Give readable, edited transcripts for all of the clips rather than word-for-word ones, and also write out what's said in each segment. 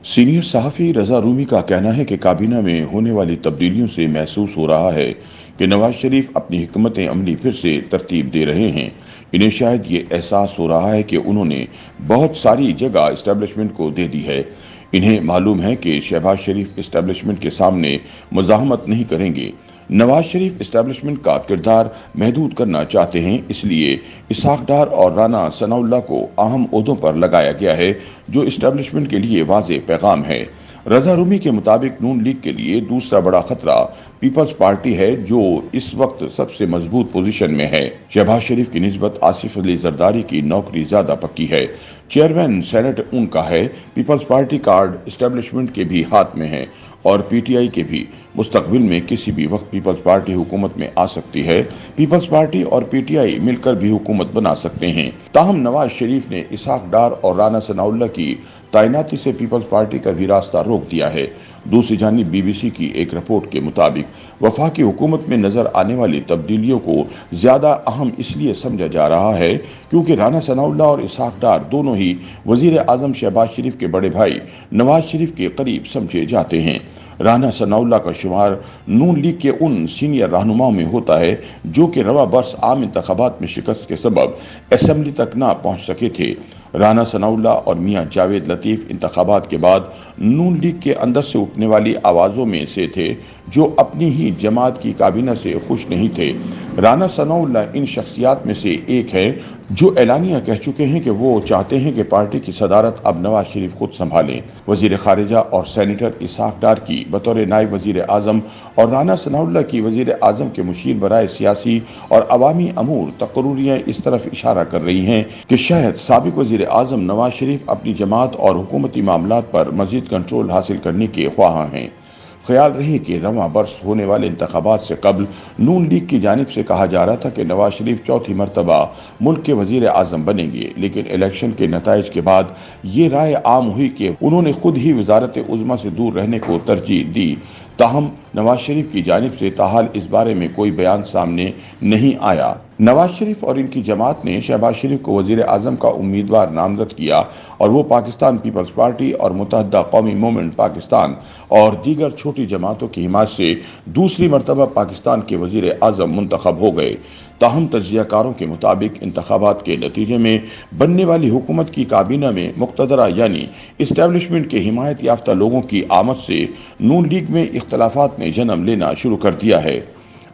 Senior सहाफ़ी रज़ा रूमी का कहना है कि काबीना में होने वाली तब्दीलियों से महसूस हो रहा है कि नवाज शरीफ अपनी हिकमत अमली फिर से तरतीब दे रहे हैं। इन्हें शायद ये एहसास हो रहा है कि उन्होंने बहुत सारी जगह इस्टेब्लिशमेंट को दे दी है। इन्हें मालूम है कि शहबाज शरीफ इस्टेब्लिशमेंट के सामने मुज़ाहमत नहीं करेंगे। नवाज शरीफ इस्टेब्लिशमेंट का किरदार महदूद करना चाहते हैं, इसलिए इसहाक डार और राना सनाउल्लाह को अहम ओहदों पर लगाया गया है, जो इस्टेब्लिशमेंट के लिए वाज़ेह पैगाम है। रज़ा रूमी के मुताबिक नून लीग के लिए दूसरा बड़ा खतरा पीपल्स पार्टी है, जो इस वक्त सबसे मजबूत पोजीशन में है। शहबाज शरीफ की निस्बत आसिफ अली जरदारी की नौकरी ज्यादा पक्की है। चेयरमैन सेनेट उनका है। पीपल्स पार्टी कार्ड इस्टेब्लिशमेंट के भी हाथ में है और पीटीआई के भी। मुस्तकबिल में किसी भी वक्त पीपल्स पार्टी हुकूमत में आ सकती है। पीपल्स पार्टी और पीटीआई मिलकर भी हुकूमत बना सकते हैं। ताहम नवाज शरीफ ने इसहाक डार और राना सनाउल्लाह की तैनाती से पीपल्स पार्टी का भी रास्ता रोक दिया है। दूसरी जानिब बीबीसी की एक रिपोर्ट के मुताबिक वफाकी हुकूमत में नजर आने वाली तब्दीलियों को ज्यादा अहम इसलिए समझा जा रहा है क्योंकि राना सनाउल्लाह और इसहाक डार दोनों ही वजीर आजम शहबाज शरीफ के बड़े भाई नवाज शरीफ के करीब समझे जाते हैं। राना सनाउल्लाह का शुमार नून लीग के उन सीनियर रहनुमाओं में होता है जो कि रवा बरस आम इंतखाबात में शिकस्त के सबब असेंबली तक ना पहुंच सके थे। राना सनाउल्लाह और मियां जावेद लतीफ इंतखाबात के बाद नून लीग के अंदर से उठने वाली आवाज़ों में से थे जो अपनी ही जमात की काबीना से खुश नहीं थे। राना सनाउल्लाह इन शख्सियात में से एक है जो एलानिया कह चुके हैं कि वो चाहते हैं कि पार्टी की सदारत अब नवाज शरीफ खुद संभालें। वजीर खारिजा और सेनेटर इसहाक डार की बतौर नायब वजीर आजम और राना सनाउल्लाह की वजीर आजम के मुशीर बराए सियासी और अवामी अमूर तकरूरियाँ इस तरफ इशारा कर रही हैं कि शायद साबिक वजीर आजम नवाज शरीफ अपनी जमात और हुकूमती मामलात पर मजीद कंट्रोल हासिल करने के ख्वाहां हैं। ख्याल रहे कि रवां बरस होने वाले इंतखाबात से कबल नून लीग की जानिब से कहा जा रहा था कि नवाज शरीफ चौथी मरतबा मुल्क के वजीर आजम बनेंगे, लेकिन इलेक्शन के नताइज के बाद ये राय आम हुई कि उन्होंने खुद ही वजारत उज़्मा से दूर रहने को तरजीह दी। ताहम नवाज शरीफ की जानिब से ताहाल इस बारे में कोई बयान सामने नहीं आया। नवाज शरीफ और इनकी जमात ने शहबाज शरीफ को वजीर आजम का उम्मीदवार नामजद किया और वो पाकिस्तान पीपल्स पार्टी और मुत्तहदा कौमी मूवमेंट पाकिस्तान और दीगर छोटी जमातों की हिमायत से दूसरी मरतबा पाकिस्तान के वजीर आजम मुंतखब हो गए। ताहम तज्जियाकारों के मुताबिक इंतखाबात के नतीजे में बनने वाली हुकूमत की काबीना में मुक्तदरा यानी इस्टेब्लिशमेंट के हिमायत याफ्ता लोगों की आमद से नून लीग में इख्तलाफात ने जन्म लेना शुरू कर दिया है।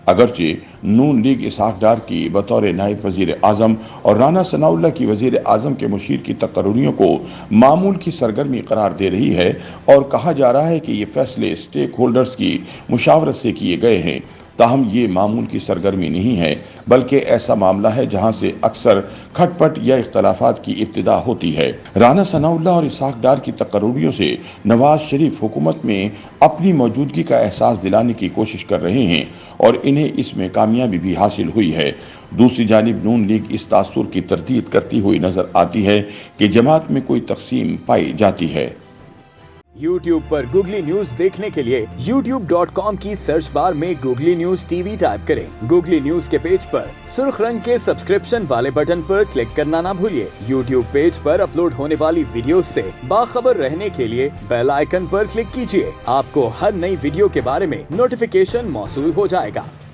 अगरचे नून लीग इसहाक डार की बतौर नायब वजीर आजम और राना सनाउल्लाह की वजीर आजम के मुशीर की तकर्रियों को मामूल की सरगर्मी करार दे रही है और कहा जा रहा है कि ये फैसले स्टेक होल्डर्स की मुशावरत से किए गए हैं। ताहम ये मामूल की सरगर्मी नहीं है, बल्कि ऐसा मामला है जहां से अक्सर खटपट या इख्तलाफात की इब्तिदा होती है। राना सनाउल्लाह और इसहाक डार की तकर्रियों से नवाज शरीफ हुकूमत में अपनी मौजूदगी का एहसास दिलाने की कोशिश कर रहे हैं और इन्हें इसमें कामयाबी भी हासिल हुई है। दूसरी जानिब नून लीग इस तासुर की तरदीद करती हुई नजर आती है कि जमात में कोई तकसीम पाई जाती है। YouTube पर गूगली न्यूज देखने के लिए youtube.com की सर्च बार में गूगली न्यूज टीवी टाइप करें। गूगली न्यूज के पेज पर सुर्ख रंग के सब्सक्रिप्शन वाले बटन पर क्लिक करना ना भूलिए। YouTube पेज पर अपलोड होने वाली वीडियो से बाखबर रहने के लिए बेल आइकन पर क्लिक कीजिए। आपको हर नई वीडियो के बारे में नोटिफिकेशन मौसूल हो जाएगा।